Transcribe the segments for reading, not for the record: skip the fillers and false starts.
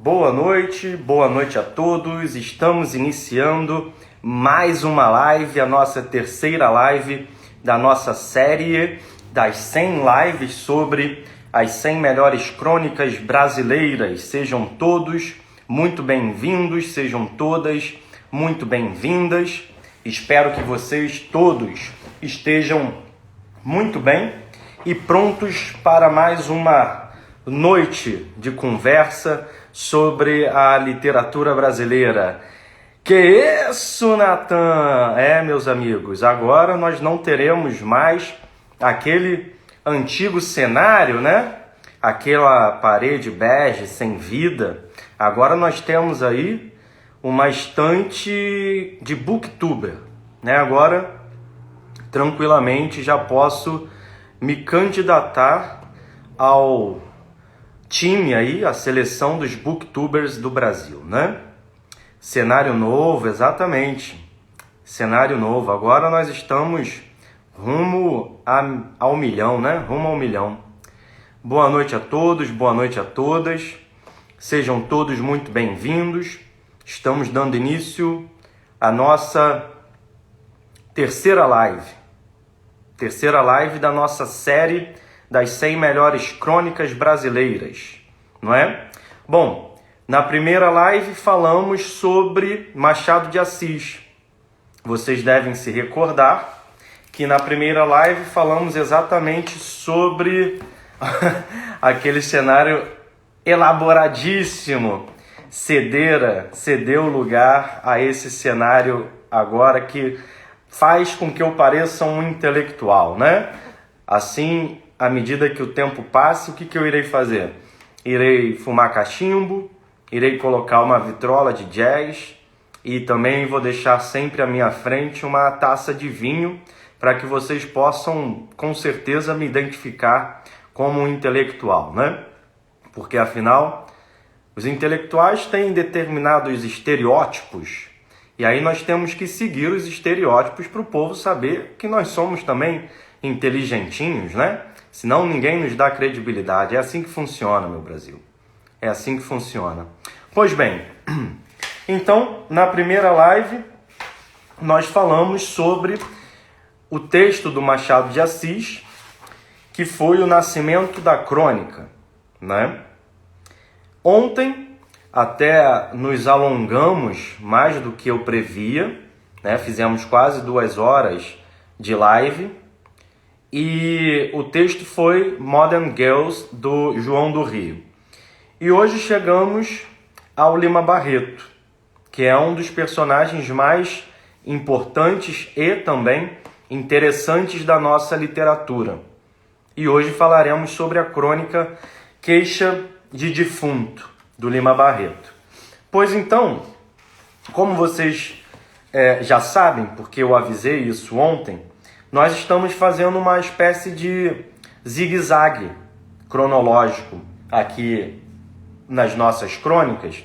Boa noite a todos. Estamos iniciando mais uma live, a nossa terceira live da nossa série das 100 lives sobre as 100 melhores crônicas brasileiras. Sejam todos muito bem-vindos, sejam todas muito bem-vindas. Espero que vocês todos estejam muito bem e prontos para mais uma noite de conversa sobre a literatura brasileira. Que isso, Natan? Meus amigos, agora nós não teremos mais aquele antigo cenário, né? Aquela parede bege sem vida. Agora nós temos aí uma estante de booktuber, né? Agora, tranquilamente, já posso me candidatar ao time aí, a seleção dos booktubers do Brasil, né? Cenário novo, exatamente. Cenário novo. Agora nós estamos rumo ao milhão, né? Rumo ao milhão. Boa noite a todos, boa noite a todas. Sejam todos muito bem-vindos. Estamos dando início à nossa terceira live. Terceira live da nossa série das 100 melhores crônicas brasileiras, não é? Bom, na primeira live falamos sobre Machado de Assis. Vocês devem se recordar que na primeira live falamos exatamente sobre aquele cenário elaboradíssimo. Cedeu lugar a esse cenário agora que faz com que eu pareça um intelectual, né? Assim, à medida que o tempo passe, o que eu irei fazer? Irei fumar cachimbo, irei colocar uma vitrola de jazz e também vou deixar sempre à minha frente uma taça de vinho para que vocês possam, com certeza, me identificar como um intelectual, né? Porque, afinal, os intelectuais têm determinados estereótipos e aí nós temos que seguir os estereótipos para o povo saber que nós somos também inteligentinhos, né? Senão ninguém nos dá credibilidade. É assim que funciona, meu Brasil. É assim que funciona. Pois bem, então, na primeira live, nós falamos sobre o texto do Machado de Assis, que foi o nascimento da crônica, né? Ontem, até nos alongamos mais do que eu previa, né? Fizemos quase 2 horas de live. E o texto foi Modern Girls, do João do Rio. E hoje chegamos ao Lima Barreto, que é um dos personagens mais importantes e também interessantes da nossa literatura. E hoje falaremos sobre a crônica Queixa de Defunto, do Lima Barreto. Pois então, como vocês já sabem, porque eu avisei isso ontem, nós estamos fazendo uma espécie de zigue-zague cronológico aqui nas nossas crônicas,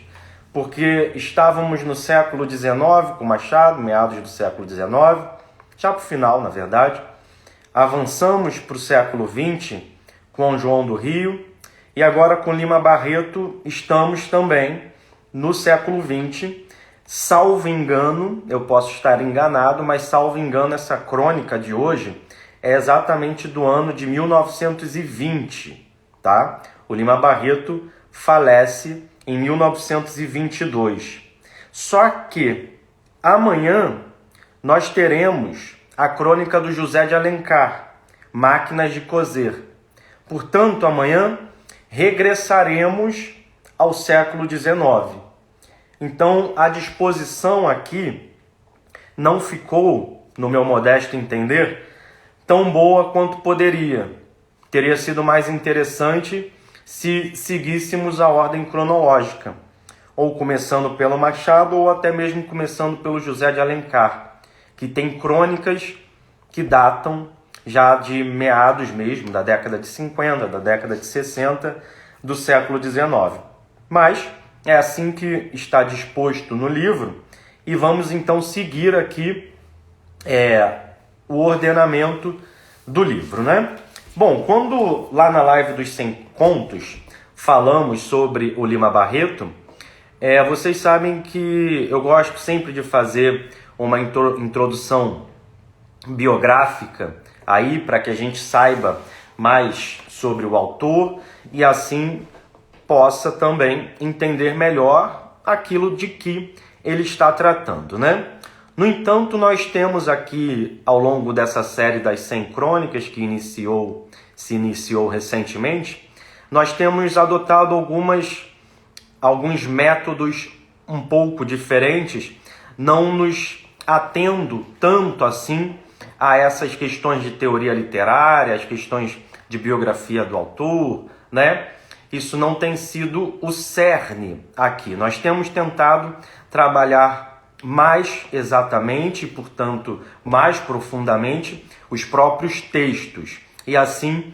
porque estávamos no século XIX com Machado, meados do século XIX, já para o final, na verdade. Avançamos para o século XX com João do Rio e agora com Lima Barreto estamos também no século XX. Salvo engano, eu posso estar enganado, mas salvo engano, essa crônica de hoje é exatamente do ano de 1920, tá? O Lima Barreto falece em 1922. Só que amanhã nós teremos a crônica do José de Alencar, Máquinas de Coser. Portanto, amanhã regressaremos ao século XIX. Então, a disposição aqui não ficou, no meu modesto entender, tão boa quanto poderia. Teria sido mais interessante se seguíssemos a ordem cronológica, ou começando pelo Machado, ou até mesmo começando pelo José de Alencar, que tem crônicas que datam já de meados mesmo, da década de 50, da década de 60, do século XIX. Mas é assim que está disposto no livro e vamos então seguir aqui o ordenamento do livro, né? Bom, quando lá na live dos 100 contos falamos sobre o Lima Barreto, Vocês sabem que eu gosto sempre de fazer uma introdução biográfica aí para que a gente saiba mais sobre o autor e assim possa também entender melhor aquilo de que ele está tratando, né? No entanto, nós temos aqui, ao longo dessa série das 100 crônicas que se iniciou recentemente, nós temos adotado alguns métodos um pouco diferentes, não nos atendo tanto assim a essas questões de teoria literária, as questões de biografia do autor, né? Isso não tem sido o cerne aqui. Nós temos tentado trabalhar mais exatamente, portanto, mais profundamente, os próprios textos. E assim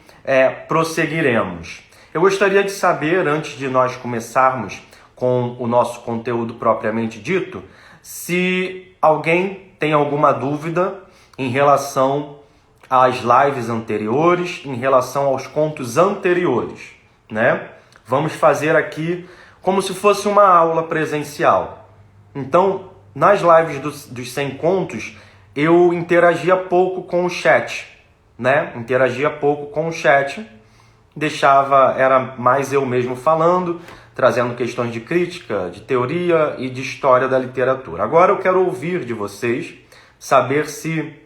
prosseguiremos. Eu gostaria de saber, antes de nós começarmos com o nosso conteúdo propriamente dito, se alguém tem alguma dúvida em relação às lives anteriores, em relação aos contos anteriores, né? Vamos fazer aqui como se fosse uma aula presencial. Então, nas lives dos 100 contos, eu interagia pouco com o chat, né? Era mais eu mesmo falando, trazendo questões de crítica, de teoria e de história da literatura. Agora eu quero ouvir de vocês, saber se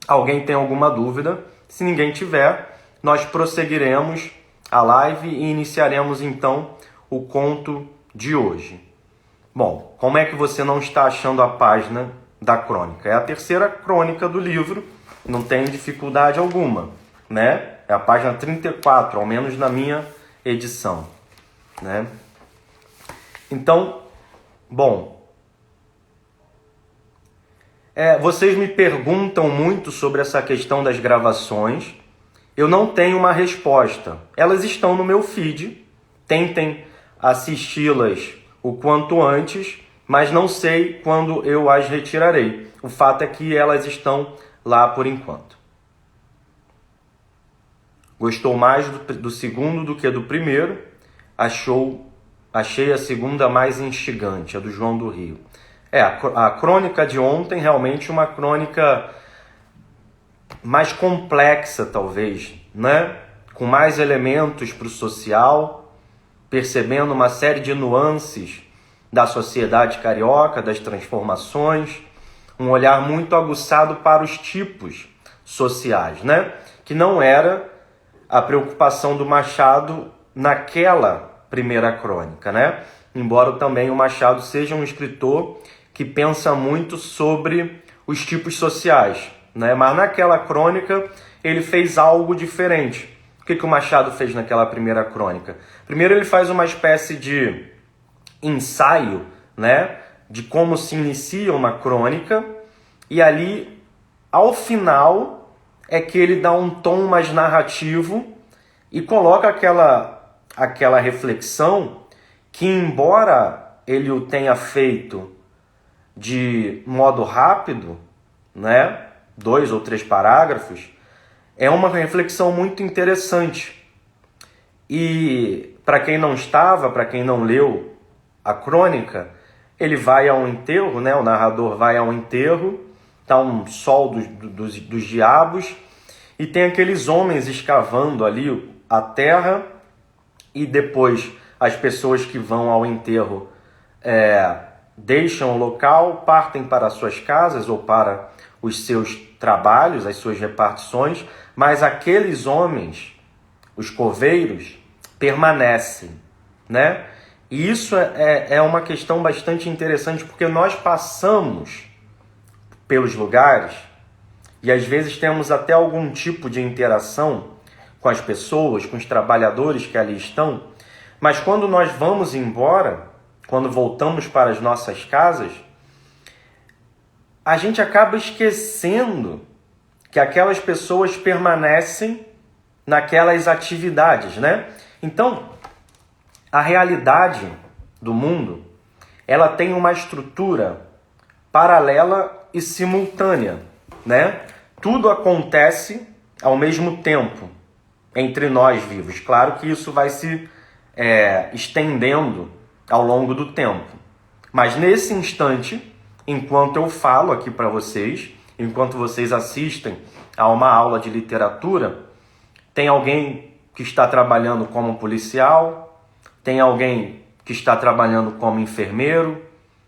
alguém tem alguma dúvida. Se ninguém tiver, nós prosseguiremos a live e iniciaremos então o conto de hoje. Bom, como é que você não está achando a página da crônica? É a terceira crônica do livro, não tem dificuldade alguma, né? É a página 34, ao menos na minha edição, né? Então, bom, vocês me perguntam muito sobre essa questão das gravações. Eu não tenho uma resposta. Elas estão no meu feed. Tentem assisti-las o quanto antes, mas não sei quando eu as retirarei. O fato é que elas estão lá por enquanto. Gostou mais do segundo do que do primeiro? Achei a segunda mais instigante, a do João do Rio. A crônica de ontem realmente uma crônica mais complexa, talvez, né? Com mais elementos para o social, percebendo uma série de nuances da sociedade carioca, das transformações, um olhar muito aguçado para os tipos sociais, né? Que não era a preocupação do Machado naquela primeira crônica, né? Embora também o Machado seja um escritor que pensa muito sobre os tipos sociais, né? Mas naquela crônica ele fez algo diferente. O que o Machado fez naquela primeira crônica? Primeiro ele faz uma espécie de ensaio, né? De como se inicia uma crônica, e ali, ao final, é que ele dá um tom mais narrativo e coloca aquela reflexão que, embora ele o tenha feito de modo rápido, né? 2 ou 3 parágrafos, é uma reflexão muito interessante. E para quem não leu a crônica, ele vai a um enterro, né? O narrador vai a um enterro, tá um sol dos diabos, e tem aqueles homens escavando ali a terra, e depois as pessoas que vão ao enterro deixam o local, partem para suas casas ou para os seus trabalhos, as suas repartições, mas aqueles homens, os coveiros, permanecem, né? E isso é uma questão bastante interessante, porque nós passamos pelos lugares e às vezes temos até algum tipo de interação com as pessoas, com os trabalhadores que ali estão, mas quando nós vamos embora, quando voltamos para as nossas casas, a gente acaba esquecendo que aquelas pessoas permanecem naquelas atividades, né? Então, a realidade do mundo, ela tem uma estrutura paralela e simultânea, né? Tudo acontece ao mesmo tempo entre nós vivos. Claro que isso vai se estendendo ao longo do tempo. Mas nesse instante, enquanto eu falo aqui para vocês, enquanto vocês assistem a uma aula de literatura, tem alguém que está trabalhando como policial, tem alguém que está trabalhando como enfermeiro,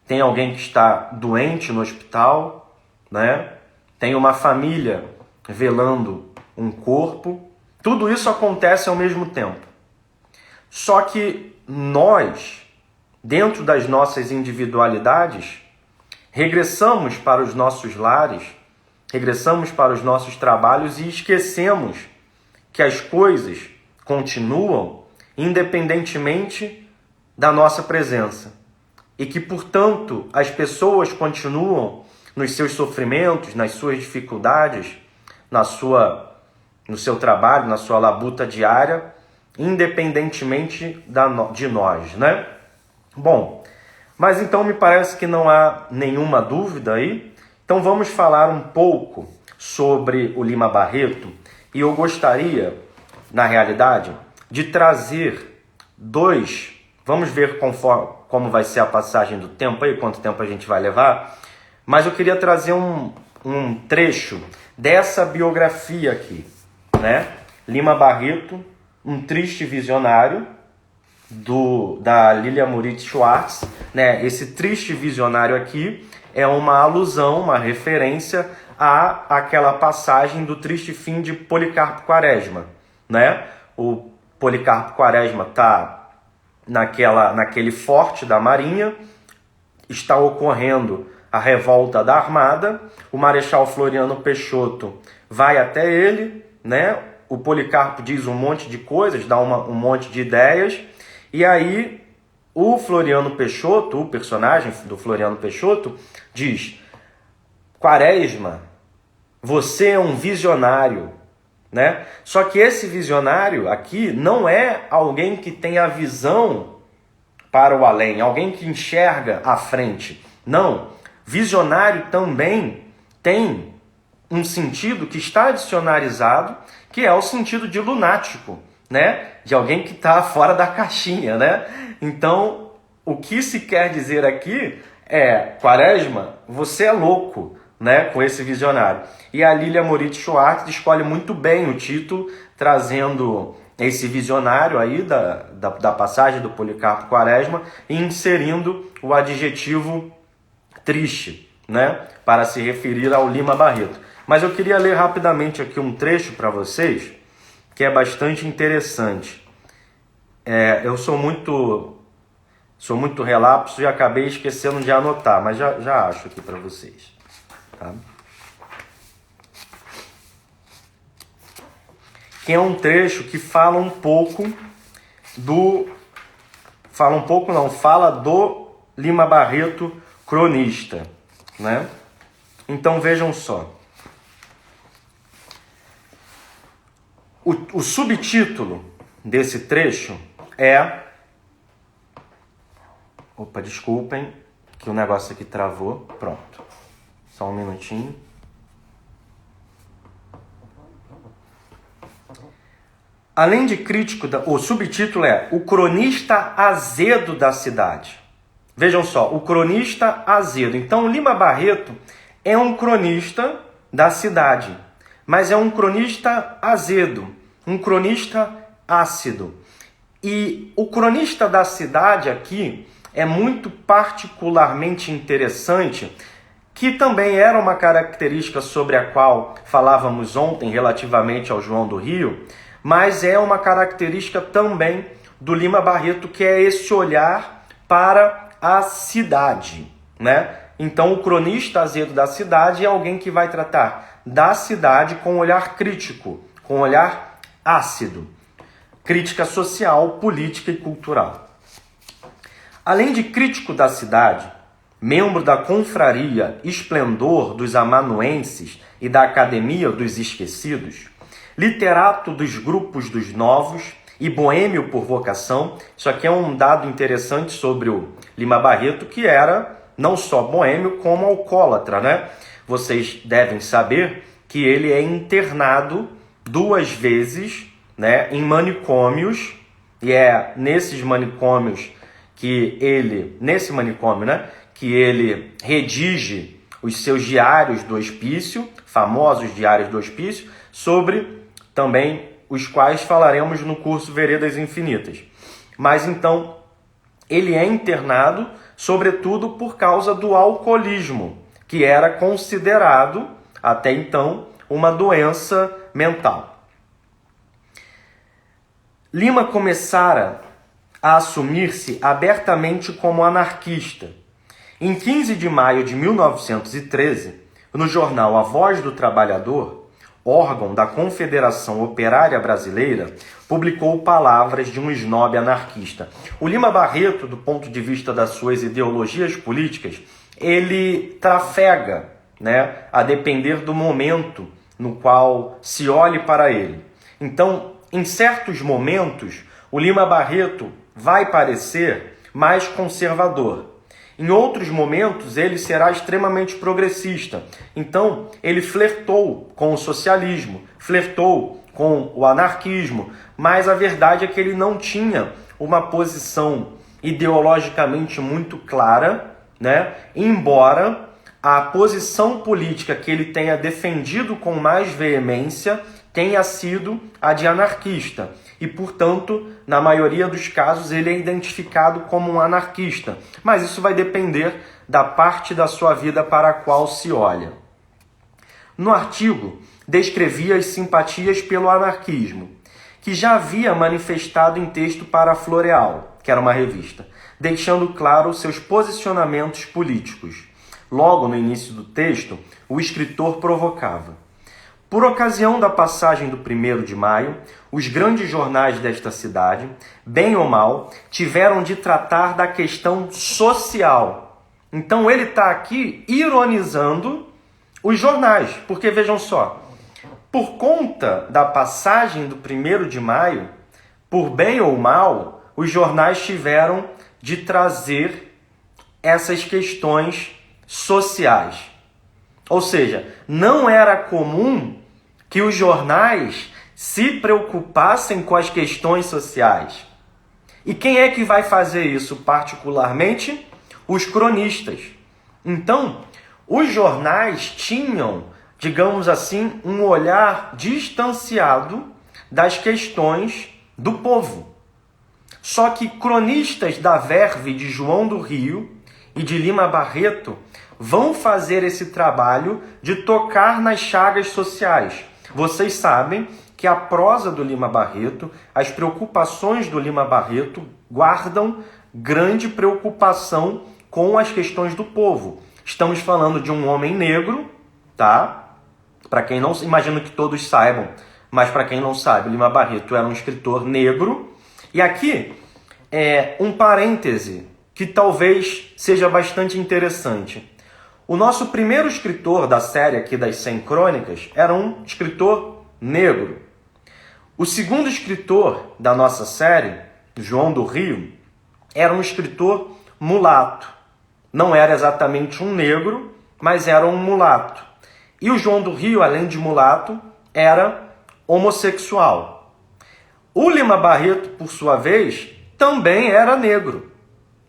tem alguém que está doente no hospital, né? Tem uma família velando um corpo. Tudo isso acontece ao mesmo tempo. Só que nós, dentro das nossas individualidades, regressamos para os nossos lares, regressamos para os nossos trabalhos e esquecemos que as coisas continuam independentemente da nossa presença. E que, portanto, as pessoas continuam nos seus sofrimentos, nas suas dificuldades, no seu trabalho, na sua labuta diária, independentemente de nós, né? Bom, mas então me parece que não há nenhuma dúvida aí. Então vamos falar um pouco sobre o Lima Barreto, e eu gostaria, na realidade, de trazer vamos ver como vai ser a passagem do tempo aí, quanto tempo a gente vai levar, mas eu queria trazer um trecho dessa biografia aqui, né? Lima Barreto, um triste visionário, da Lilia Moritz Schwartz, né? Esse triste visionário aqui é uma alusão, uma referência àquela passagem do triste fim de Policarpo Quaresma, né? O Policarpo Quaresma está naquele forte da Marinha, está ocorrendo a revolta da Armada, o Marechal Floriano Peixoto vai até ele, né? O Policarpo diz um monte de coisas, dá um monte de ideias, e aí o Floriano Peixoto, o personagem do Floriano Peixoto, diz: Quaresma, você é um visionário, né? Só que esse visionário aqui não é alguém que tem a visão para o além, alguém que enxerga à frente. Não, visionário também tem um sentido que está dicionarizado, que é o sentido de lunático, né? De alguém que está fora da caixinha, né? Então, o que se quer dizer aqui é: Quaresma, você é louco, né? Com esse visionário. E a Lilia Moritz Schwartz escolhe muito bem o título, trazendo esse visionário aí da passagem do Policarpo Quaresma e inserindo o adjetivo triste, né? Para se referir ao Lima Barreto. Mas eu queria ler rapidamente aqui um trecho para vocês, que é bastante interessante. Eu sou muito relapso e acabei esquecendo de anotar, mas já acho aqui para vocês. Tá? Que é um trecho que fala um pouco fala do Lima Barreto cronista, né? Então vejam só. O subtítulo desse trecho é... Opa, desculpem, que o negócio aqui travou. Pronto. Só um minutinho. Além de crítico, o subtítulo é O Cronista Azedo da Cidade. Vejam só, o cronista azedo. Então, Lima Barreto é um cronista da cidade, mas é um cronista azedo, um cronista ácido. E o cronista da cidade aqui é muito particularmente interessante, que também era uma característica sobre a qual falávamos ontem relativamente ao João do Rio, mas é uma característica também do Lima Barreto, que é esse olhar para a cidade, né? Então o cronista azedo da cidade é alguém que vai tratar da cidade com um olhar crítico, com um olhar ácido, crítica social, política e cultural. Além de crítico da cidade, membro da confraria Esplendor dos Amanuenses e da Academia dos Esquecidos, literato dos grupos dos novos e boêmio por vocação. Isso aqui é um dado interessante sobre o Lima Barreto, que era não só boêmio, como alcoólatra, né? Vocês devem saber que ele é internado 2 vezes, né, em manicômios, e é nesses manicômios que ele, nesse manicômio, né, que ele redige os seus diários do hospício, famosos diários do hospício, sobre também os quais falaremos no curso Veredas Infinitas. Mas então, ele é internado, sobretudo por causa do alcoolismo, que era considerado, até então, uma doença mental. Lima começara a assumir-se abertamente como anarquista. Em 15 de maio de 1913, no jornal A Voz do Trabalhador, órgão da Confederação Operária Brasileira, publicou palavras de um snob anarquista. O Lima Barreto, do ponto de vista das suas ideologias políticas, ele trafega, né, a depender do momento no qual se olhe para ele. Então, em certos momentos, o Lima Barreto vai parecer mais conservador. Em outros momentos, ele será extremamente progressista. Então, ele flertou com o socialismo, flertou com o anarquismo, mas a verdade é que ele não tinha uma posição ideologicamente muito clara, né? Embora a posição política que ele tenha defendido com mais veemência tenha sido a de anarquista. E, portanto, na maioria dos casos, ele é identificado como um anarquista. Mas isso vai depender da parte da sua vida para a qual se olha. No artigo, descrevia as simpatias pelo anarquismo, que já havia manifestado em texto para a Floreal, que era uma revista, deixando claro seus posicionamentos políticos. Logo no início do texto, o escritor provocava: por ocasião da passagem do 1º de maio, os grandes jornais desta cidade, bem ou mal, tiveram de tratar da questão social. Então ele está aqui ironizando os jornais, porque vejam só, por conta da passagem do 1º de maio, por bem ou mal, os jornais tiveram de trazer essas questões sociais. Ou seja, não era comum que os jornais se preocupassem com as questões sociais. E quem é que vai fazer isso particularmente? Os cronistas. Então, os jornais tinham, digamos assim, um olhar distanciado das questões do povo. Só que cronistas da verve de João do Rio e de Lima Barreto vão fazer esse trabalho de tocar nas chagas sociais. Vocês sabem que a prosa do Lima Barreto, as preocupações do Lima Barreto guardam grande preocupação com as questões do povo. Estamos falando de um homem negro, tá? Para quem não, imagino que todos saibam, mas para quem não sabe, Lima Barreto era um escritor negro. E aqui é um parêntese que talvez seja bastante interessante. O nosso primeiro escritor da série aqui das 100 Crônicas era um escritor negro. O segundo escritor da nossa série, João do Rio, era um escritor mulato. Não era exatamente um negro, mas era um mulato. E o João do Rio, além de mulato, era homossexual. O Lima Barreto, por sua vez, também era negro,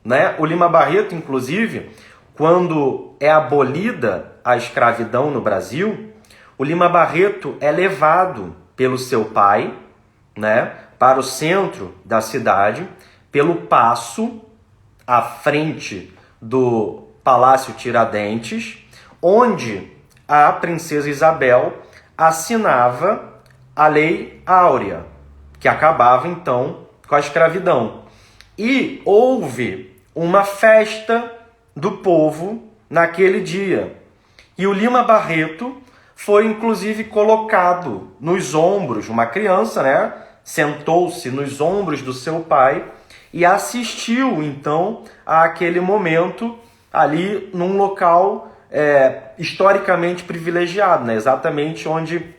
né? O Lima Barreto, inclusive, quando é abolida a escravidão no Brasil, o Lima Barreto é levado pelo seu pai, né, para o centro da cidade, pelo Paço, à frente do Palácio Tiradentes, onde a princesa Isabel assinava a Lei Áurea, que acabava então com a escravidão. E houve uma festa do povo naquele dia. E o Lima Barreto foi inclusive colocado nos ombros, uma criança, né? Sentou-se nos ombros do seu pai e assistiu então àquele momento ali num local historicamente privilegiado, né? Exatamente onde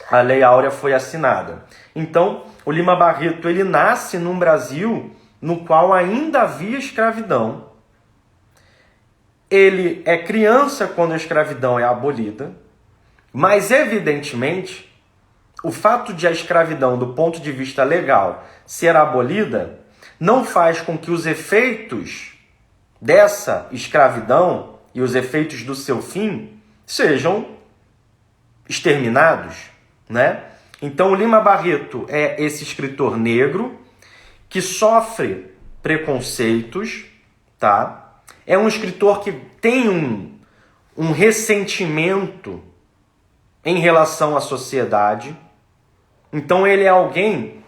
a Lei Áurea foi assinada. Então, o Lima Barreto ele nasce num Brasil no qual ainda havia escravidão. Ele é criança quando a escravidão é abolida, mas, evidentemente, o fato de a escravidão, do ponto de vista legal, ser abolida, não faz com que os efeitos dessa escravidão e os efeitos do seu fim sejam exterminados, né? Então o Lima Barreto é esse escritor negro que sofre preconceitos, tá? É um escritor que tem um ressentimento em relação à sociedade. Então ele é alguém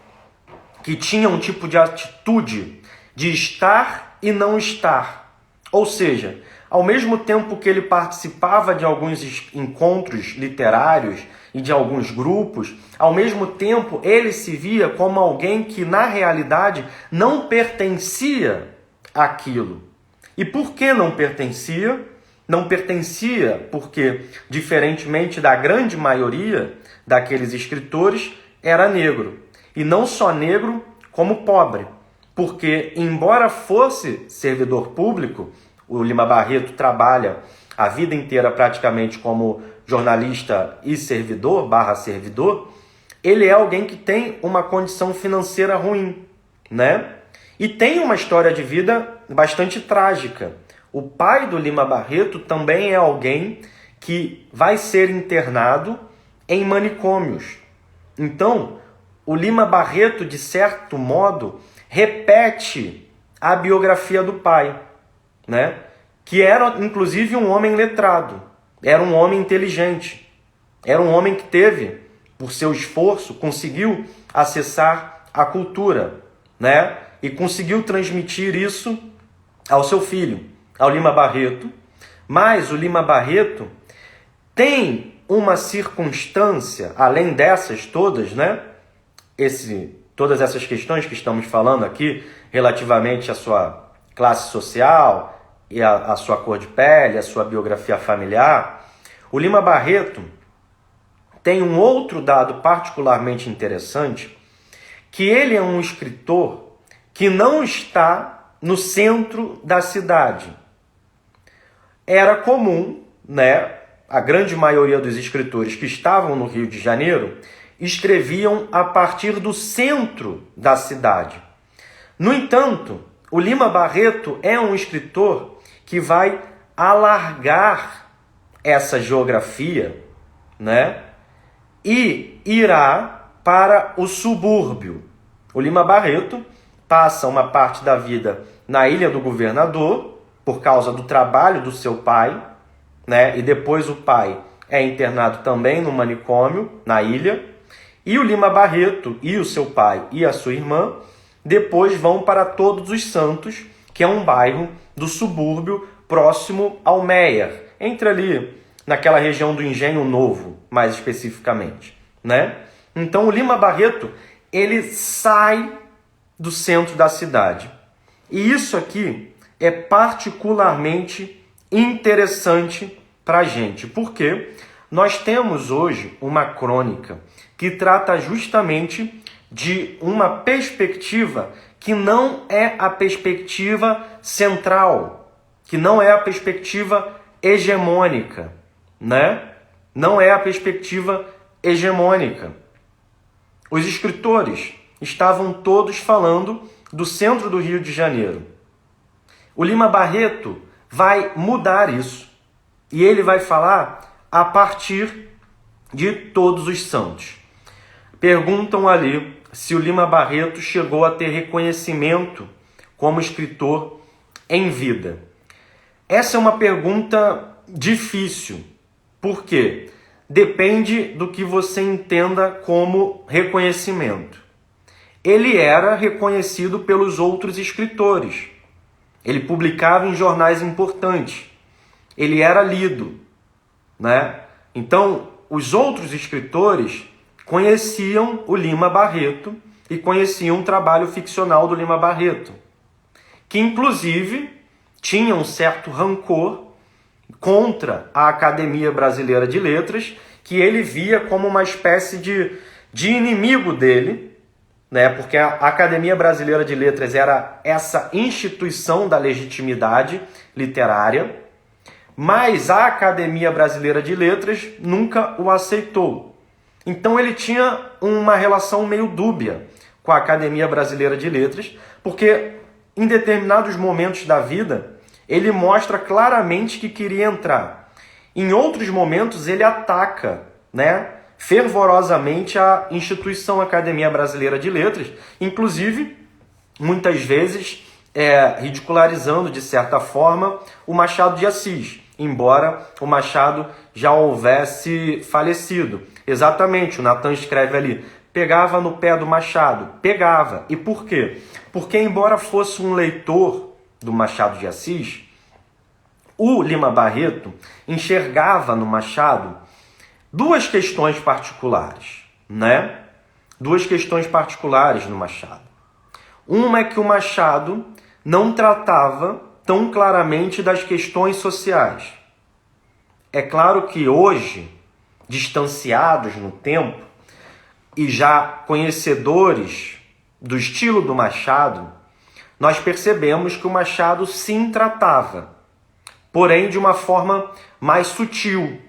que tinha um tipo de atitude de estar e não estar. Ou seja, ao mesmo tempo que ele participava de alguns encontros literários e de alguns grupos, ao mesmo tempo ele se via como alguém que na realidade não pertencia àquilo. E por que não pertencia? Não pertencia porque, diferentemente da grande maioria daqueles escritores, era negro. E não só negro, como pobre. Porque, embora fosse servidor público, o Lima Barreto trabalha a vida inteira praticamente como jornalista e servidor, /servidor, ele é alguém que tem uma condição financeira ruim, né? E tem uma história de vida bastante trágica. O pai do Lima Barreto também é alguém que vai ser internado em manicômios. Então, o Lima Barreto, de certo modo, repete a biografia do pai, né? Que era, inclusive, um homem letrado, era um homem inteligente, era um homem que teve, por seu esforço, conseguiu acessar a cultura, né? E conseguiu transmitir isso ao seu filho, ao Lima Barreto. Mas o Lima Barreto tem uma circunstância, além dessas todas, né? Todas essas questões que estamos falando aqui, relativamente à sua classe social e à sua cor de pele, à sua biografia familiar, o Lima Barreto tem um outro dado particularmente interessante, que ele é um escritor que não está no centro da cidade. Era comum, né, a grande maioria dos escritores que estavam no Rio de Janeiro escreviam a partir do centro da cidade. No entanto, o Lima Barreto é um escritor que vai alargar essa geografia, né, e irá para o subúrbio. O Lima Barreto passa uma parte da vida na Ilha do Governador, por causa do trabalho do seu pai, né? E depois o pai é internado também no manicômio, na ilha. E o Lima Barreto e o seu pai e a sua irmã depois vão para Todos os Santos, que é um bairro do subúrbio próximo ao Meier, entre ali naquela região do Engenho Novo, mais especificamente, né? Então o Lima Barreto, ele sai do centro da cidade. E isso aqui é particularmente interessante para a gente, porque nós temos hoje uma crônica que trata justamente de uma perspectiva que não é a perspectiva central, que não é a perspectiva hegemônica, né? Não é a perspectiva hegemônica. Os escritores estavam todos falando do centro do Rio de Janeiro. O Lima Barreto vai mudar isso. E ele vai falar a partir de Todos os Santos. Perguntam ali se o Lima Barreto chegou a ter reconhecimento como escritor em vida. Essa é uma pergunta difícil. Por quê? Depende do que você entenda como reconhecimento. Ele era reconhecido pelos outros escritores. Ele publicava em jornais importantes. Ele era lido, né? Então, os outros escritores conheciam o Lima Barreto e conheciam o trabalho ficcional do Lima Barreto, que inclusive tinha um certo rancor contra a Academia Brasileira de Letras, que ele via como uma espécie de inimigo dele, né? Porque a Academia Brasileira de Letras era essa instituição da legitimidade literária, mas a Academia Brasileira de Letras nunca o aceitou. Então ele tinha uma relação meio dúbia com a Academia Brasileira de Letras, Porque em determinados momentos da vida, ele mostra claramente que queria entrar. Em outros momentos, ele ataca, né, fervorosamente a instituição Academia Brasileira de Letras, inclusive, muitas vezes, ridicularizando, de certa forma, o Machado de Assis, embora o Machado já houvesse falecido. Exatamente, o Natan escreve ali, pegava no pé do Machado, pegava. E por quê? Porque, embora fosse um leitor do Machado de Assis, o Lima Barreto enxergava no Machado duas questões particulares, né? Duas questões particulares no Machado. Uma é que o Machado não tratava tão claramente das questões sociais. É claro que hoje, distanciados no tempo e já conhecedores do estilo do Machado, nós percebemos que o Machado sim tratava, porém de uma forma mais sutil,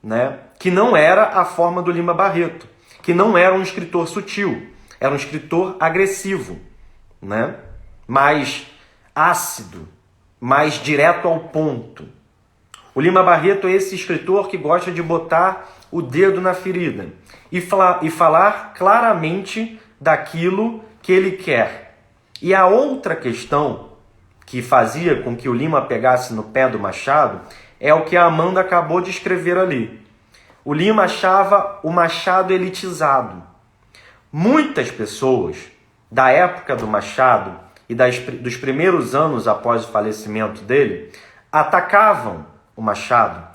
né? Que não era a forma do Lima Barreto, que não era um escritor sutil, era um escritor agressivo, né? Mais ácido, mais direto ao ponto. O Lima Barreto é esse escritor que gosta de botar o dedo na ferida e falar claramente daquilo que ele quer. E a outra questão que fazia com que o Lima pegasse no pé do Machado é o que a Amanda acabou de escrever ali. O Lima achava o Machado elitizado. Muitas pessoas da época do Machado e dos primeiros anos após o falecimento dele atacavam o Machado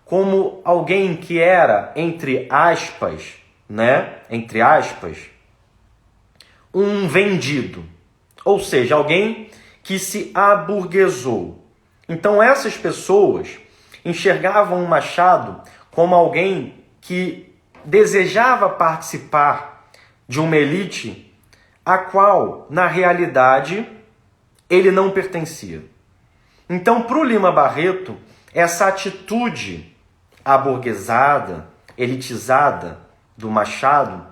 como alguém que era, entre aspas, né? Entre aspas, um vendido. Ou seja, alguém que se aburguesou. Então essas pessoas enxergavam o Machado como alguém que desejava participar de uma elite a qual, na realidade, ele não pertencia. Então, para o Lima Barreto, essa atitude aburguesada, elitizada do Machado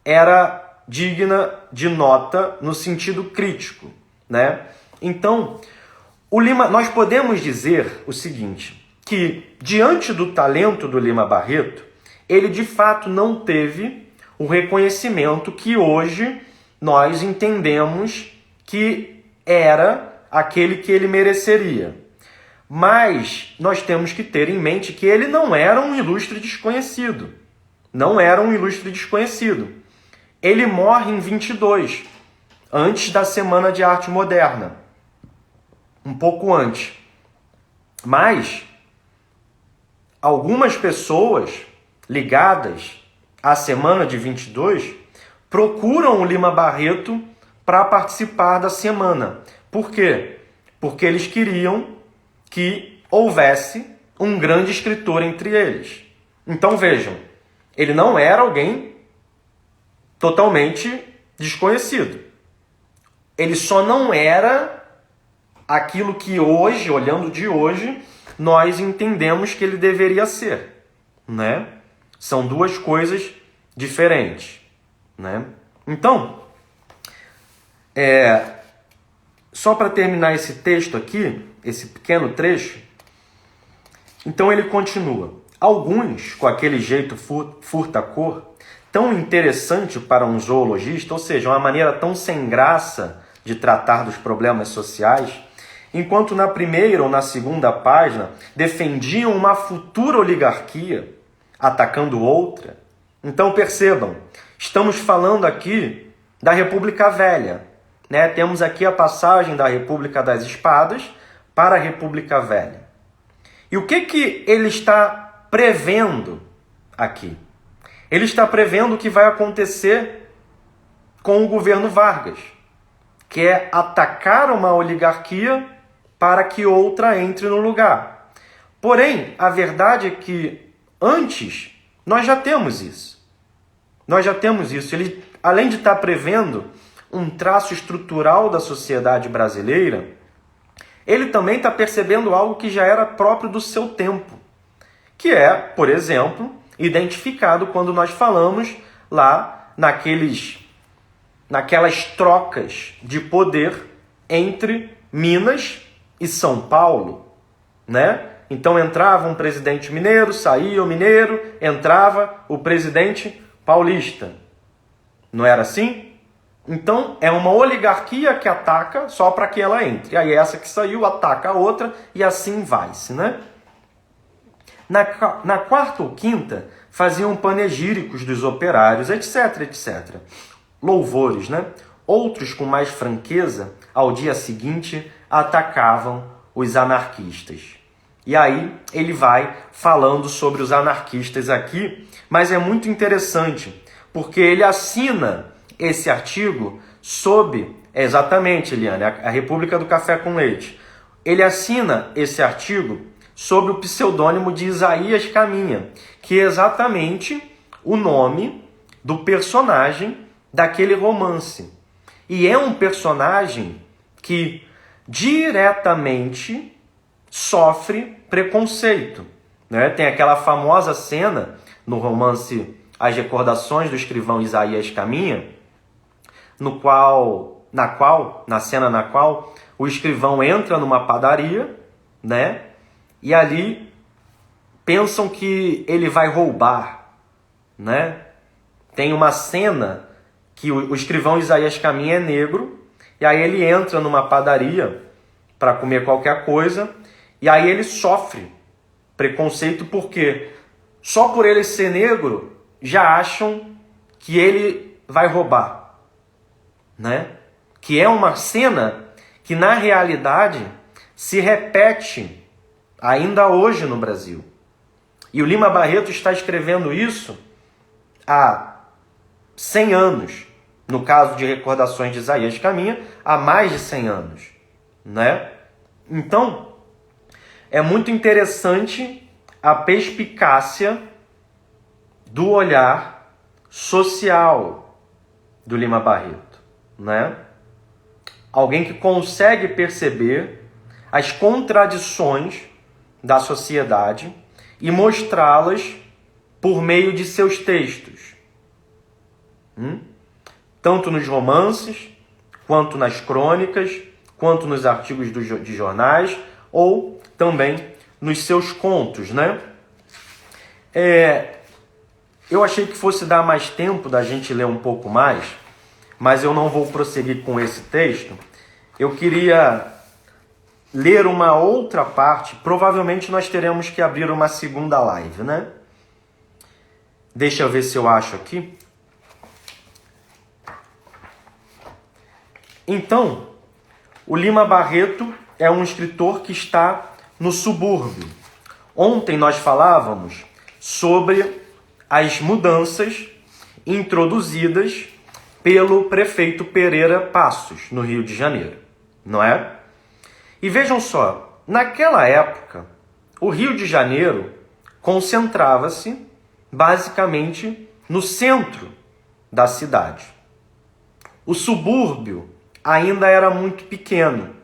era digna de nota no sentido crítico, né? Então, nós podemos dizer o seguinte, que diante do talento do Lima Barreto, ele de fato não teve o reconhecimento que hoje nós entendemos que era aquele que ele mereceria. Mas nós temos que ter em mente que ele não era um ilustre desconhecido. Não era um ilustre desconhecido. Ele morre em 22, antes da Semana de Arte Moderna. Um pouco antes. Mas algumas pessoas ligadas à Semana de 22 procuram o Lima Barreto para participar da semana. Por quê? Porque eles queriam que houvesse um grande escritor entre eles. Então vejam, ele não era alguém totalmente desconhecido. Ele só não era aquilo que hoje, olhando de hoje, nós entendemos que ele deveria ser, né? São duas coisas diferentes, né? Então, só para terminar esse texto aqui, esse pequeno trecho, então ele continua. Alguns, com aquele jeito furta-cor, tão interessante para um zoologista, ou seja, uma maneira tão sem graça de tratar dos problemas sociais, enquanto na primeira ou na segunda página defendiam uma futura oligarquia, atacando outra. Então percebam, estamos falando aqui da República Velha, né? Temos aqui a passagem da República das Espadas para a República Velha. E o que ele está prevendo aqui? Ele está prevendo o que vai acontecer com o governo Vargas, que é atacar uma oligarquia para que outra entre no lugar. Porém, a verdade é que antes nós já temos isso. Nós já temos isso. Ele, além de estar prevendo um traço estrutural da sociedade brasileira, ele também está percebendo algo que já era próprio do seu tempo, que é, por exemplo, identificado quando nós falamos lá naqueles naquelas trocas de poder entre Minas e São Paulo, né? Então entrava um presidente mineiro, saía o mineiro, entrava o presidente paulista. Não era assim? Então é uma oligarquia que ataca só para que ela entre. Aí essa que saiu ataca a outra e assim vai-se, né? Na quarta ou quinta faziam panegíricos dos operários, etc, etc. Louvores, né? Outros, com mais franqueza, ao dia seguinte atacavam os anarquistas. E aí ele vai falando sobre os anarquistas aqui, mas é muito interessante, porque ele assina esse artigo sob, exatamente, Eliane, a República do Café com Leite. Ele assina esse artigo sob o pseudônimo de Isaías Caminha, que é exatamente o nome do personagem daquele romance. E é um personagem que diretamente sofre preconceito, né? Tem aquela famosa cena no romance As Recordações do Escrivão Isaías Caminha, na cena na qual o escrivão entra numa padaria, né? E ali pensam que ele vai roubar, né? Tem uma cena que o escrivão Isaías Caminha é negro, e aí ele entra numa padaria para comer qualquer coisa, e aí ele sofre preconceito porque só por ele ser negro já acham que ele vai roubar, né? Que é uma cena que na realidade se repete ainda hoje no Brasil. E o Lima Barreto está escrevendo isso há 100 anos. No caso de Recordações de Isaías Caminha, há mais de 100 anos, né? Então, é muito interessante a perspicácia do olhar social do Lima Barreto, né? Alguém que consegue perceber as contradições da sociedade e mostrá-las por meio de seus textos. Tanto nos romances, quanto nas crônicas, quanto nos artigos de jornais, ou também nos seus contos, né? Eu achei que fosse dar mais tempo da gente ler um pouco mais, mas eu não vou prosseguir com esse texto. Eu queria ler uma outra parte. Provavelmente nós teremos que abrir uma segunda live, né? Deixa eu ver se eu acho aqui. Então, o Lima Barreto é um escritor que está no subúrbio. Ontem nós falávamos sobre as mudanças introduzidas pelo prefeito Pereira Passos, no Rio de Janeiro, não é? E vejam só, naquela época, o Rio de Janeiro concentrava-se basicamente no centro da cidade. O subúrbio ainda era muito pequeno.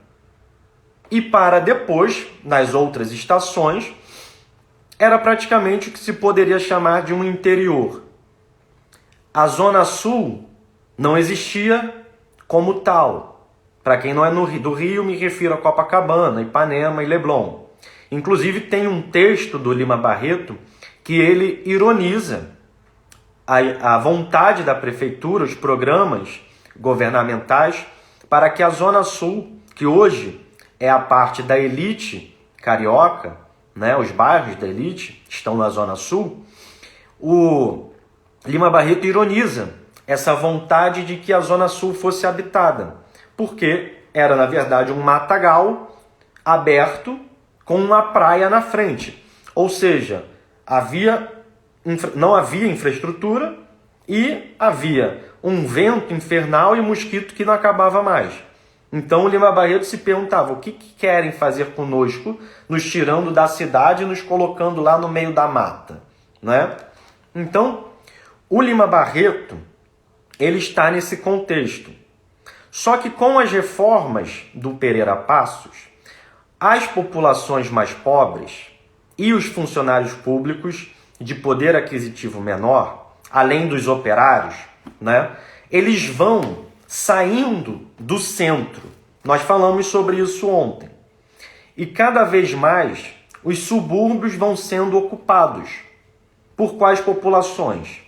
E para depois, nas outras estações, era praticamente o que se poderia chamar de um interior. A Zona Sul não existia como tal. Para quem não é do Rio, me refiro a Copacabana, Ipanema e Leblon. Inclusive tem um texto do Lima Barreto que ele ironiza a vontade da prefeitura, os programas governamentais, para que a Zona Sul, que hoje é a parte da elite carioca, né, os bairros da elite estão na Zona Sul, o Lima Barreto ironiza essa vontade de que a Zona Sul fosse habitada, porque era, na verdade, um matagal aberto com uma praia na frente. Ou seja, não havia infraestrutura e havia um vento infernal e mosquito que não acabava mais. Então o Lima Barreto se perguntava: o que querem fazer conosco, nos tirando da cidade e nos colocando lá no meio da mata, né? Então, o Lima Barreto, ele está nesse contexto. Só que com as reformas do Pereira Passos, as populações mais pobres e os funcionários públicos de poder aquisitivo menor, além dos operários, né, eles vão saindo do centro. Nós falamos sobre isso ontem. E cada vez mais os subúrbios vão sendo ocupados. Por quais populações?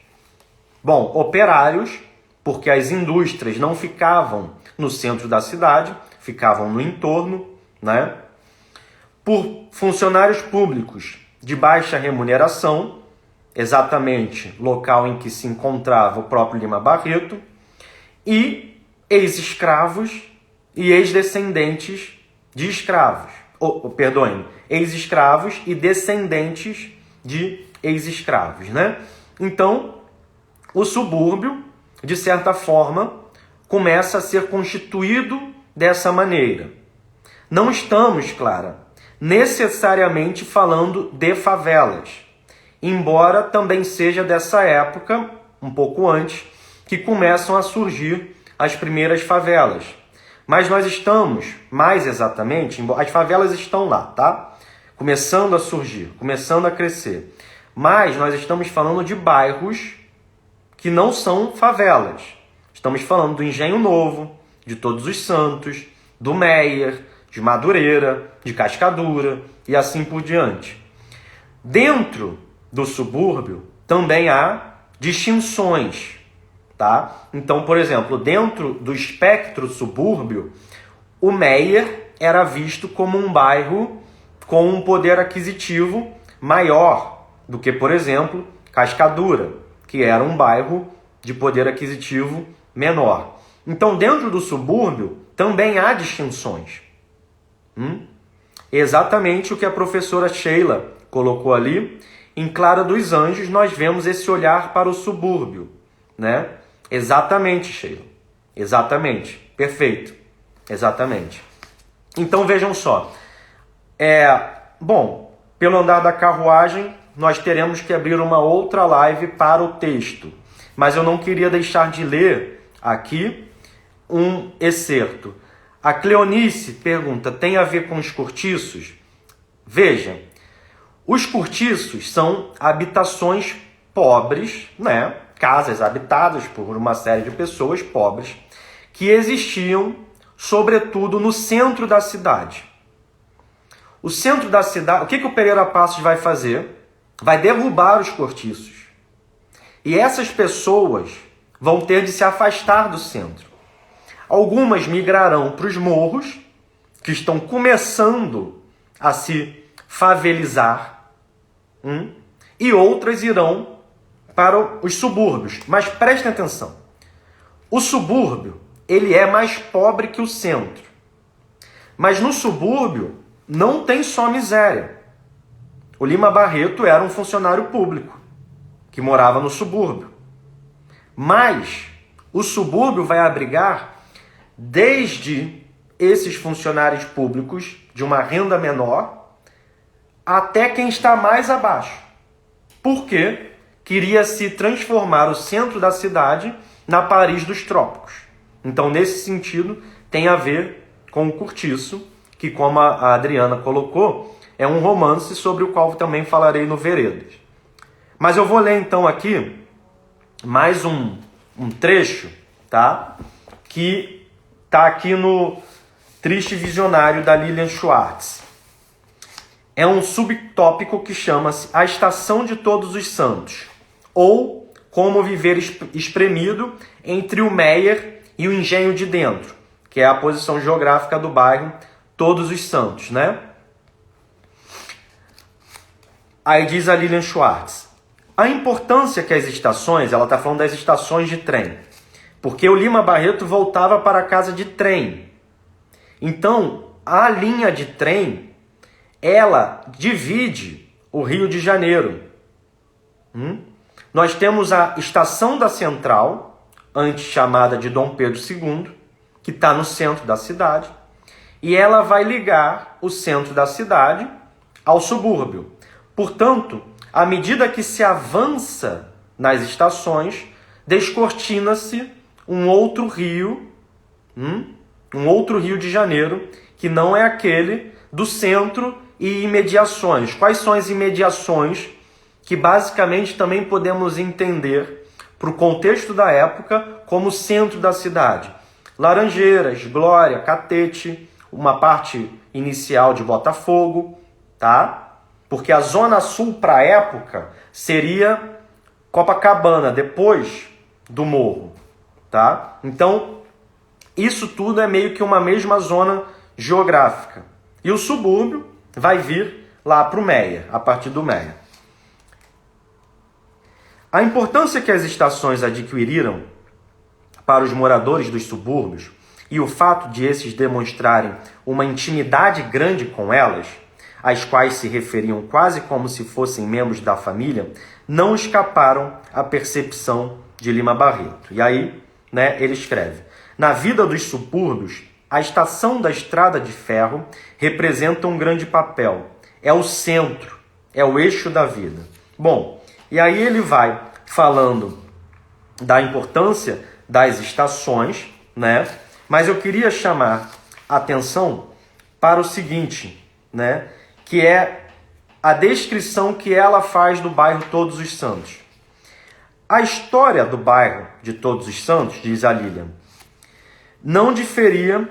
Bom, operários, porque as indústrias não ficavam no centro da cidade, ficavam no entorno, né? Por funcionários públicos de baixa remuneração, exatamente local em que se encontrava o próprio Lima Barreto, e ex-escravos e ex-descendentes de escravos. Ex-escravos e descendentes de ex-escravos, né? Então, o subúrbio, de certa forma, começa a ser constituído dessa maneira. Não estamos, Clara, necessariamente falando de favelas, embora também seja dessa época, um pouco antes, que começam a surgir as primeiras favelas. Mas nós estamos, mais exatamente, as favelas estão lá, tá? Começando a surgir, começando a crescer. Mas nós estamos falando de bairros que não são favelas. Estamos falando do Engenho Novo, de Todos os Santos, do Meier, de Madureira, de Cascadura e assim por diante. Dentro do subúrbio também há distinções, tá? Então, por exemplo, dentro do espectro subúrbio, o Meier era visto como um bairro com um poder aquisitivo maior do que, por exemplo, Cascadura, que era um bairro de poder aquisitivo menor. Então, dentro do subúrbio, também há distinções. Exatamente o que a professora Sheila colocou ali. Em Clara dos Anjos, nós vemos esse olhar para o subúrbio, né? Exatamente, Sheila. Exatamente. Perfeito. Exatamente. Então, vejam só. Bom, pelo andar da carruagem, nós teremos que abrir uma outra live para o texto. Mas eu não queria deixar de ler aqui um excerto. A Cleonice pergunta, tem a ver com os cortiços? Veja, os cortiços são habitações pobres, né? Casas habitadas por uma série de pessoas pobres, que existiam, sobretudo, no centro da cidade. O centro da cidade, o que o Pereira Passos vai fazer? Vai derrubar os cortiços. E essas pessoas vão ter de se afastar do centro. Algumas migrarão para os morros, que estão começando a se favelizar, e outras irão para os subúrbios. Mas prestem atenção, o subúrbio ele é mais pobre que o centro. Mas no subúrbio não tem só miséria. O Lima Barreto era um funcionário público que morava no subúrbio. Mas o subúrbio vai abrigar desde esses funcionários públicos de uma renda menor até quem está mais abaixo. Porque queria se transformar o centro da cidade na Paris dos trópicos. Então, nesse sentido, tem a ver com o cortiço, que, como a Adriana colocou, é um romance sobre o qual também falarei no Veredas. Mas eu vou ler então aqui mais um trecho, tá? Que está aqui no Triste Visionário da Lilian Schwartz. É um subtópico que chama-se A Estação de Todos os Santos, ou Como Viver Espremido entre o Meier e o Engenho de Dentro, que é a posição geográfica do bairro Todos os Santos, né? Aí diz a Lilian Schwartz, a importância que as estações, ela está falando das estações de trem, porque o Lima Barreto voltava para a casa de trem. Então, a linha de trem, ela divide o Rio de Janeiro. Nós temos a Estação da Central, antes chamada de Dom Pedro II, que está no centro da cidade, e ela vai ligar o centro da cidade ao subúrbio. Portanto, à medida que se avança nas estações, descortina-se um outro rio de Janeiro, que não é aquele do centro e imediações. Quais são as imediações que basicamente também podemos entender para o contexto da época como centro da cidade? Laranjeiras, Glória, Catete, uma parte inicial de Botafogo, tá? Porque a zona sul para a época seria Copacabana, depois do morro, tá? Então, isso tudo é meio que uma mesma zona geográfica. E o subúrbio vai vir lá para o Meia, a partir do Meia. A importância que as estações adquiriram para os moradores dos subúrbios e o fato de esses demonstrarem uma intimidade grande com elas, às quais se referiam quase como se fossem membros da família, não escaparam à percepção de Lima Barreto. E aí, ele escreve: na vida dos subúrbios, a estação da estrada de ferro representa um grande papel. É o centro, é o eixo da vida. Bom, e aí ele vai falando da importância das estações, mas eu queria chamar a atenção para o seguinte, que é a descrição que ela faz do bairro Todos os Santos. A história do bairro de Todos os Santos, diz a Lilian, não diferia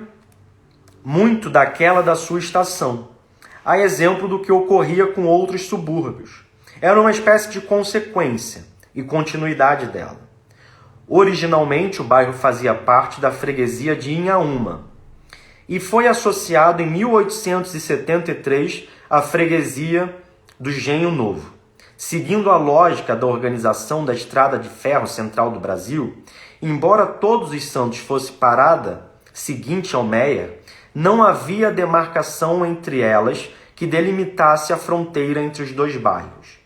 muito daquela da sua estação, a exemplo do que ocorria com outros subúrbios. Era uma espécie de consequência e continuidade dela. Originalmente, o bairro fazia parte da freguesia de Inhaúma e foi associado em 1873 à freguesia do Engenho Novo. Seguindo a lógica da organização da Estrada de Ferro Central do Brasil, embora Todos os Santos fosse parada seguinte ao Meia, não havia demarcação entre elas que delimitasse a fronteira entre os dois bairros.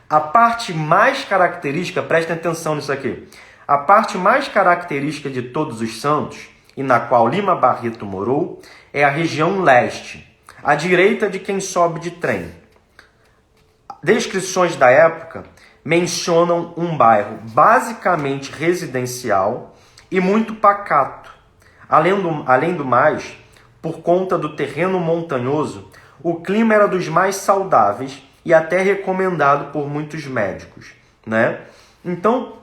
A parte mais característica, prestem atenção nisso aqui, a parte mais característica de Todos os Santos, e na qual Lima Barreto morou, é a região leste, à direita de quem sobe de trem. Descrições da época mencionam um bairro basicamente residencial e muito pacato. Além do mais, por conta do terreno montanhoso, o clima era dos mais saudáveis e até recomendado por muitos médicos, Então,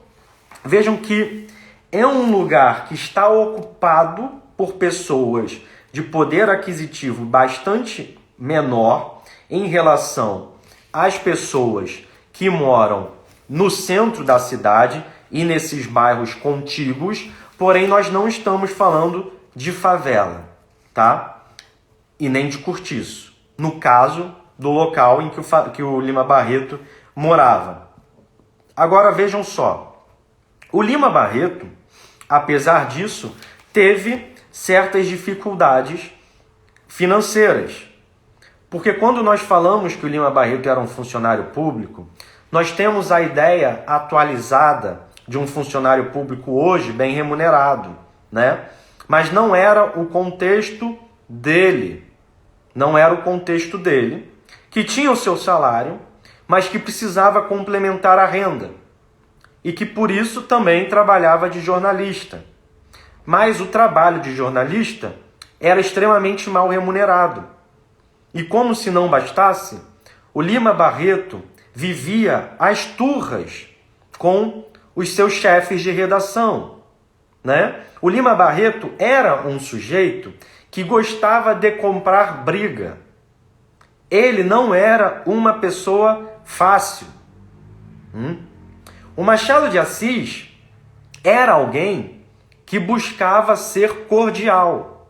vejam que é um lugar que está ocupado por pessoas de poder aquisitivo bastante menor em relação às pessoas que moram no centro da cidade e nesses bairros contíguos, porém nós não estamos falando de favela, tá? E nem de cortiço, no caso do local em que o Lima Barreto morava. Agora vejam só, o Lima Barreto, apesar disso, teve certas dificuldades financeiras. Porque quando nós falamos que o Lima Barreto era um funcionário público, nós temos a ideia atualizada de um funcionário público hoje bem remunerado, Mas não era o contexto dele. Não era o contexto dele, que tinha o seu salário, mas que precisava complementar a renda. E que por isso também trabalhava de jornalista. Mas o trabalho de jornalista era extremamente mal remunerado. E como se não bastasse, o Lima Barreto vivia às turras com os seus chefes de redação, O Lima Barreto era um sujeito que gostava de comprar briga. Ele não era uma pessoa fácil. O Machado de Assis era alguém que buscava ser cordial,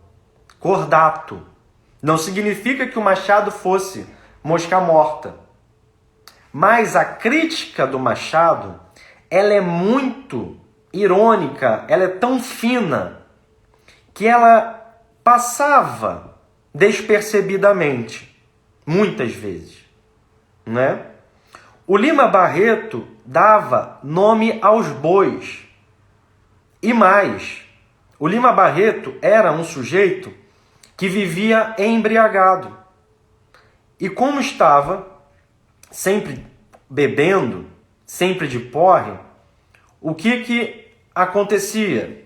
cordato. Não significa que o Machado fosse mosca morta. Mas a crítica do Machado, ela é muito irônica, ela é tão fina, que ela passava despercebidamente, muitas vezes. O Lima Barreto dava nome aos bois. E mais, o Lima Barreto era um sujeito que vivia embriagado. E como estava sempre bebendo, sempre de porre, o que acontecia?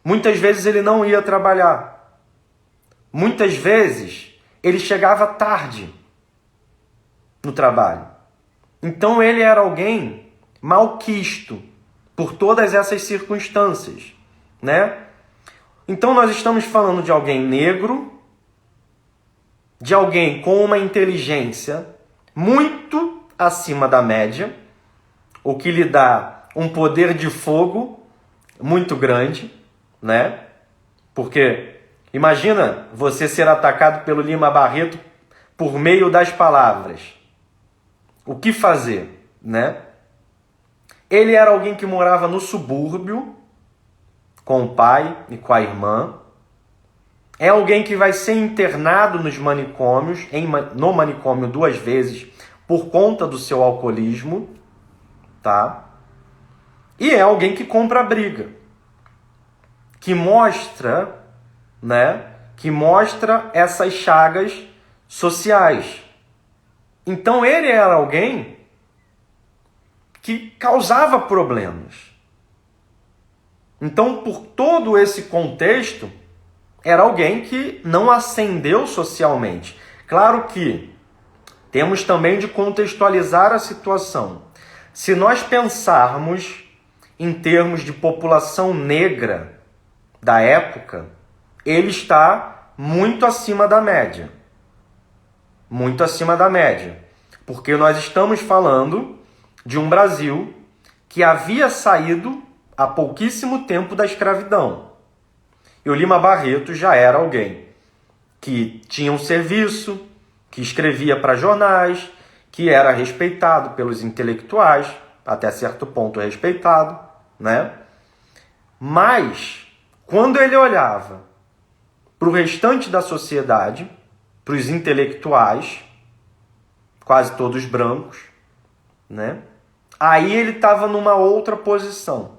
Muitas vezes ele não ia trabalhar. Muitas vezes ele chegava tarde no trabalho. Então ele era alguém malquisto por todas essas circunstâncias, Então nós estamos falando de alguém negro, de alguém com uma inteligência muito acima da média, o que lhe dá um poder de fogo muito grande, né? Porque imagina você ser atacado pelo Lima Barreto por meio das palavras. O que fazer, né? Ele era alguém que morava no subúrbio, com o pai e com a irmã. É alguém que vai ser internado nos manicômios, no manicômio 2 vezes, por conta do seu alcoolismo, tá? E é alguém que compra briga, que mostra, né? Que mostra essas chagas sociais. Então ele era alguém que causava problemas. Então, por todo esse contexto, era alguém que não ascendeu socialmente. Claro que temos também de contextualizar a situação. Se nós pensarmos em termos de população negra da época, ele está muito acima da média. Muito acima da média. Porque nós estamos falando de um Brasil que havia saído há pouquíssimo tempo da escravidão. E o Lima Barreto já era alguém que tinha um serviço, que escrevia para jornais, que era respeitado pelos intelectuais, até certo ponto respeitado, né? Mas, quando ele olhava para o restante da sociedade, para os intelectuais, quase todos brancos, né? Aí ele estava numa outra posição.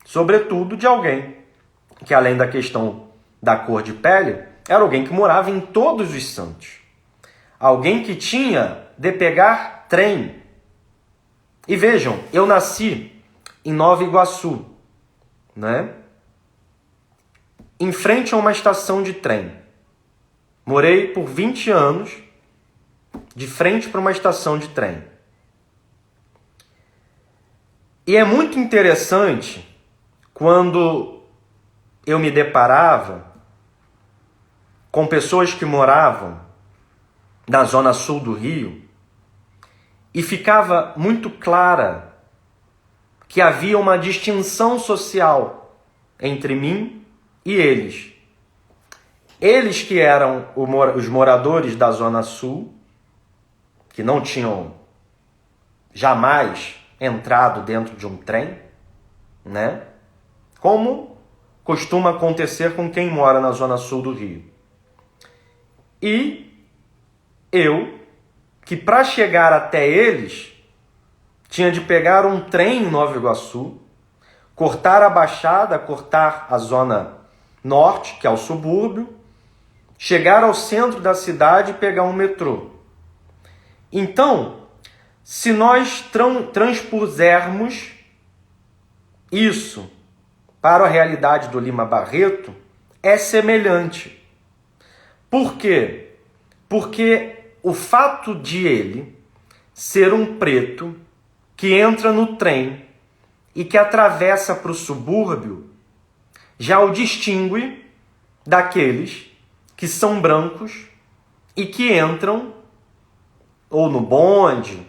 Sobretudo de alguém que, além da questão da cor de pele, era alguém que morava em Todos os Santos. Alguém que tinha de pegar trem. E vejam, eu nasci em Nova Iguaçu, né? Em frente a uma estação de trem. Morei por 20 anos de frente para uma estação de trem. E é muito interessante quando eu me deparava com pessoas que moravam na zona sul do Rio e ficava muito clara que havia uma distinção social entre mim e eles. Eles que eram os moradores da zona sul, que não tinham jamais entrado dentro de um trem, né? Como costuma acontecer com quem mora na zona sul do Rio. E eu, que para chegar até eles, tinha de pegar um trem em Nova Iguaçu, cortar a Baixada, cortar a zona norte, que é o subúrbio, chegar ao centro da cidade e pegar um metrô. Então, se nós transpusermos isso para a realidade do Lima Barreto, é semelhante. Por quê? Porque o fato de ele ser um preto que entra no trem e que atravessa para o subúrbio já o distingue daqueles que são brancos e que entram ou no bonde,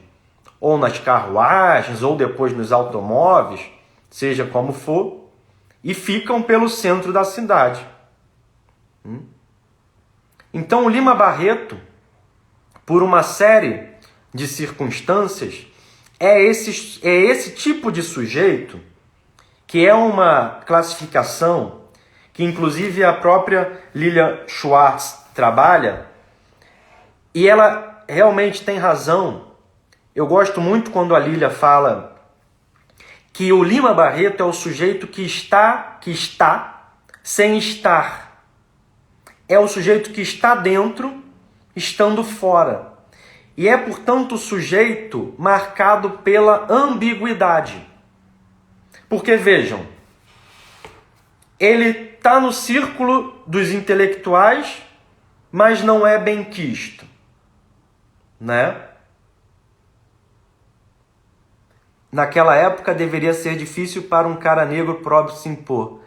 ou nas carruagens, ou depois nos automóveis, seja como for, e ficam pelo centro da cidade. Então o Lima Barreto, por uma série de circunstâncias, é esse tipo de sujeito, que é uma classificação que inclusive a própria Lilia Schwartz trabalha, e ela realmente tem razão. Eu gosto muito quando a Lilia fala que o Lima Barreto é o sujeito que está sem estar. É o sujeito que está dentro, estando fora. E é, portanto, o sujeito marcado pela ambiguidade. Porque, vejam, ele está no círculo dos intelectuais, mas não é benquisto, né? Naquela época deveria ser difícil para um cara negro pobre se impor.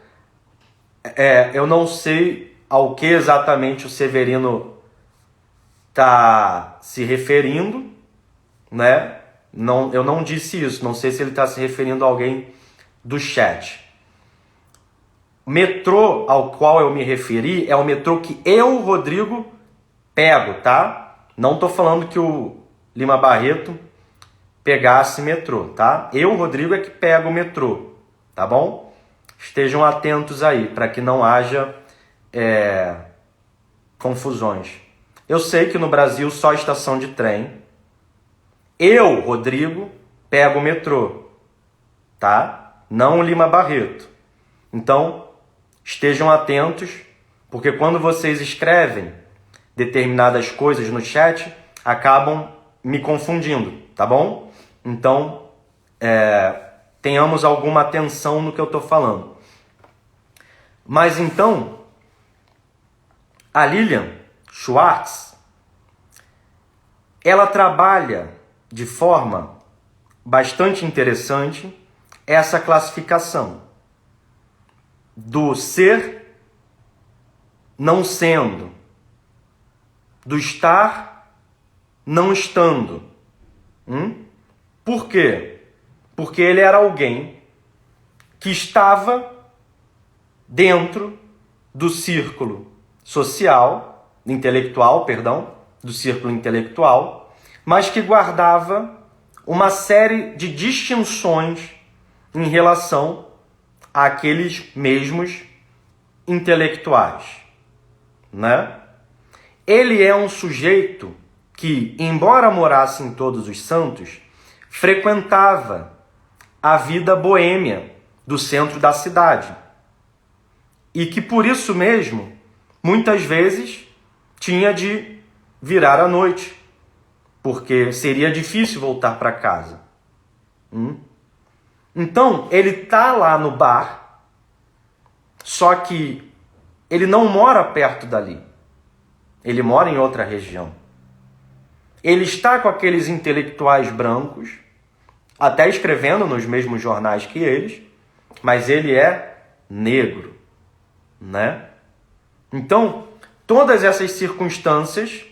Eu não sei ao que exatamente o Severino está se referindo, né? Não, eu não disse isso, não sei se ele está se referindo a alguém do chat. O metrô ao qual eu me referi é o metrô que eu, Rodrigo, pego, tá? Não tô falando que o Lima Barreto pegasse metrô, tá? Eu, Rodrigo, é que pego o metrô, tá bom? Estejam atentos aí, para que não haja confusões. Eu sei que no Brasil só estação de trem. Eu, Rodrigo, pego o metrô, tá? Não o Lima Barreto. Então, estejam atentos, porque quando vocês escrevem determinadas coisas no chat, acabam me confundindo, tá bom? Então, tenhamos alguma atenção no que eu estou falando. Mas então, a Lilian Schwartz, ela trabalha de forma bastante interessante essa classificação do ser não sendo, do estar não estando. Por quê? Porque ele era alguém que estava dentro do círculo social, intelectual, do círculo intelectual, mas que guardava uma série de distinções em relação àqueles mesmos intelectuais, né? Ele é um sujeito que, embora morasse em Todos os Santos, frequentava a vida boêmia do centro da cidade. E que, por isso mesmo, muitas vezes tinha de virar à noite, porque seria difícil voltar para casa. Então, ele está lá no bar, só que ele não mora perto dali. Ele mora em outra região. Ele está com aqueles intelectuais brancos, até escrevendo nos mesmos jornais que eles, mas ele é negro, né? Então, todas essas circunstâncias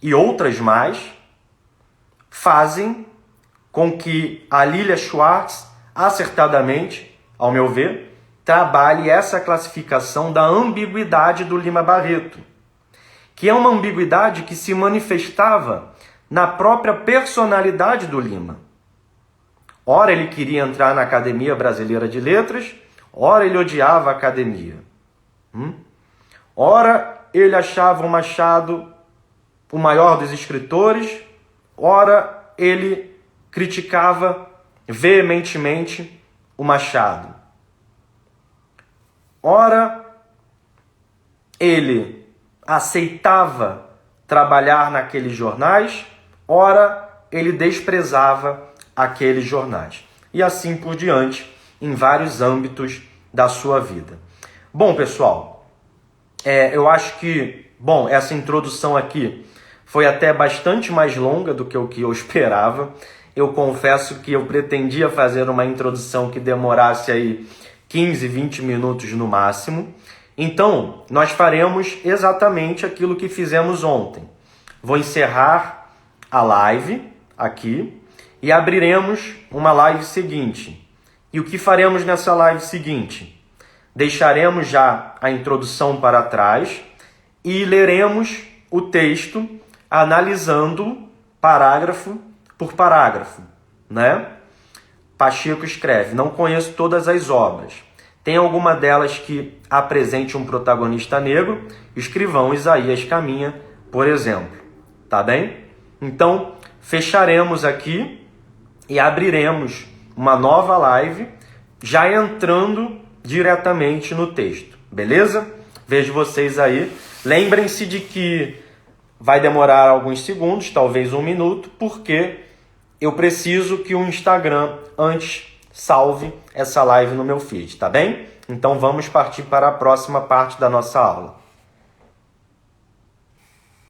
e outras mais fazem com que a Lilian Schwartz, acertadamente, ao meu ver, trabalhe essa classificação da ambiguidade do Lima Barreto, que é uma ambiguidade que se manifestava na própria personalidade do Lima. Ora ele queria entrar na Academia Brasileira de Letras, ora ele odiava a academia. Ora ele achava o Machado o maior dos escritores, ora ele criticava veementemente o Machado. Ora ele aceitava trabalhar naqueles jornais, ora ele desprezava aqueles jornais. E assim por diante, em vários âmbitos da sua vida. Bom, pessoal, eu acho que, essa introdução aqui foi até bastante mais longa do que o que eu esperava. Eu confesso que eu pretendia fazer uma introdução que demorasse aí 15, 20 minutos no máximo. Então, nós faremos exatamente aquilo que fizemos ontem. Vou encerrar a live aqui e abriremos uma live seguinte. E o que faremos nessa live seguinte? Deixaremos já a introdução para trás e leremos o texto analisando parágrafo por parágrafo, né? Pacheco escreve: não conheço todas as obras. Tem alguma delas que apresente um protagonista negro, escrivão Isaías Caminha, por exemplo. Tá bem? Então, fecharemos aqui e abriremos uma nova live, já entrando diretamente no texto. Beleza? Vejo vocês aí. Lembrem-se de que vai demorar alguns segundos, talvez 1 minuto, porque eu preciso que o Instagram antes salve essa live no meu feed, tá bem? Então vamos partir para a próxima parte da nossa aula.